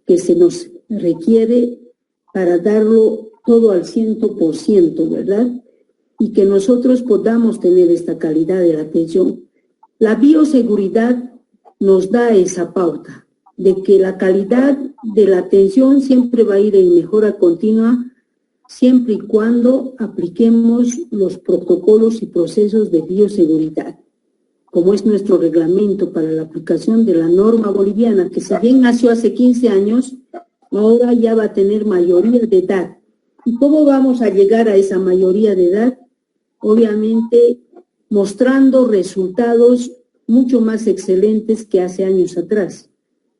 que se nos requiere para darlo todo al 100%, ¿verdad? Y que nosotros podamos tener esta calidad de la atención. La bioseguridad nos da esa pauta de que la calidad de la atención siempre va a ir en mejora continua, siempre y cuando apliquemos los protocolos y procesos de bioseguridad, como es nuestro reglamento para la aplicación de la norma boliviana, que si bien nació hace 15 años, ahora ya va a tener mayoría de edad. ¿Y cómo vamos a llegar a esa mayoría de edad? Obviamente mostrando resultados mucho más excelentes que hace años atrás.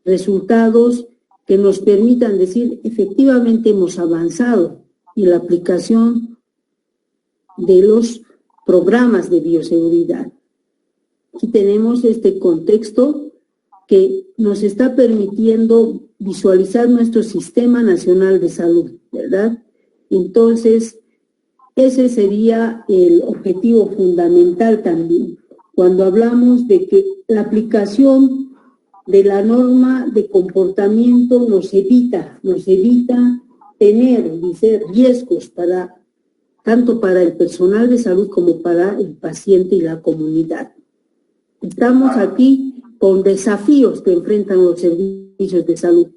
Resultados que nos permitan decir, efectivamente hemos avanzado en la aplicación de los programas de bioseguridad. Aquí tenemos este contexto que nos está permitiendo visualizar nuestro Sistema Nacional de Salud, ¿verdad? Entonces, ese sería el objetivo fundamental también, cuando hablamos de que la aplicación de la norma de comportamiento nos evita tener, dice, riesgos tanto para el personal de salud como para el paciente y la comunidad. Estamos aquí con desafíos que enfrentan los servicios de salud,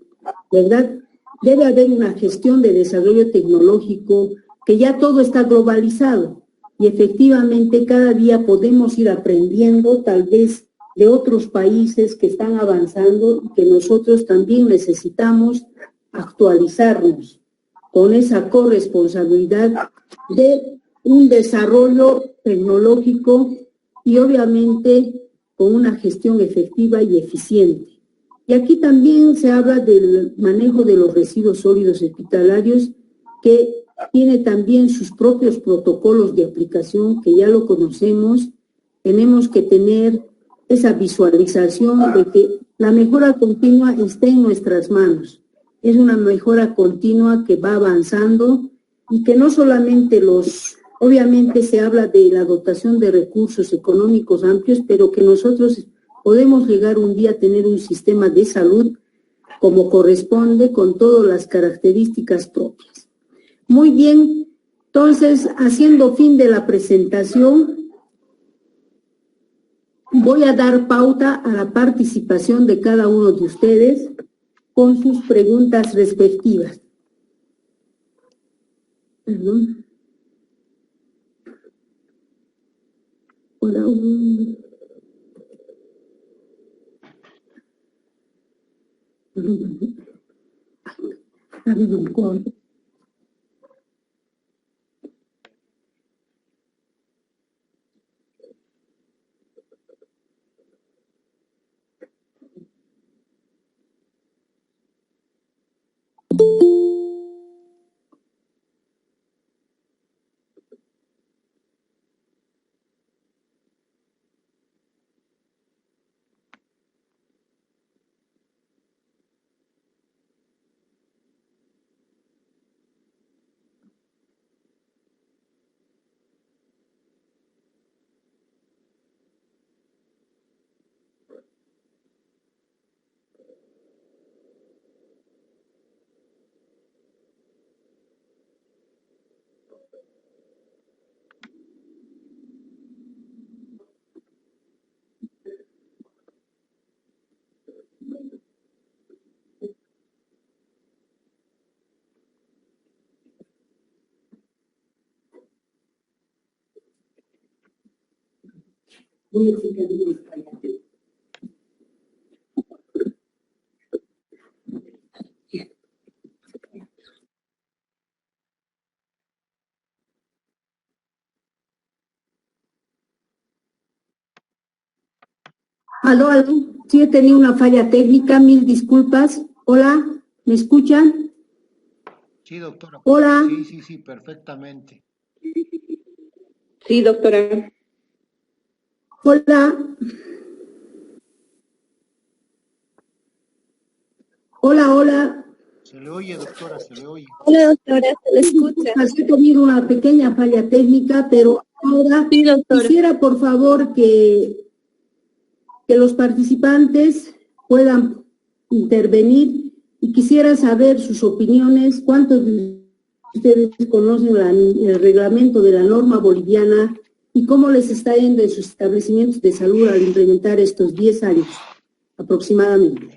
¿verdad? Debe haber una gestión de desarrollo tecnológico, que ya todo está globalizado y efectivamente cada día podemos ir aprendiendo tal vez de otros países que están avanzando y que nosotros también necesitamos actualizarnos con esa corresponsabilidad de un desarrollo tecnológico y obviamente con una gestión efectiva y eficiente. Y aquí también se habla del manejo de los residuos sólidos hospitalarios, que tiene también sus propios protocolos de aplicación, que ya lo conocemos. Tenemos que tener esa visualización de que la mejora continua está en nuestras manos. Es una mejora continua que va avanzando y que no solamente obviamente se habla de la dotación de recursos económicos amplios, pero que nosotros podemos llegar un día a tener un sistema de salud como corresponde, con todas las características propias. Muy bien, entonces, haciendo fin de la presentación, voy a dar pauta a la participación de cada uno de ustedes con sus preguntas respectivas. Perdón. Hola. Voy a explicar en español. Aló, sí he tenido una falla técnica, mil disculpas. Hola, ¿me escuchan? Sí, doctora. Hola. Sí, perfectamente. Sí, doctora. Hola. Hola. Se le oye, doctora, se le oye. Hola, doctora, se le escucha. He tenido una pequeña falla técnica, pero ahora Sí, doctora. quisiera, por favor, que los participantes puedan intervenir y quisiera saber sus opiniones. ¿Cuántos de ustedes conocen el reglamento de la norma boliviana y cómo les está yendo en sus establecimientos de salud al implementar estos 10 años aproximadamente?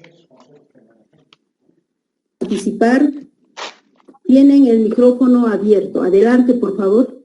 Participar, tienen el micrófono abierto. Adelante, por favor.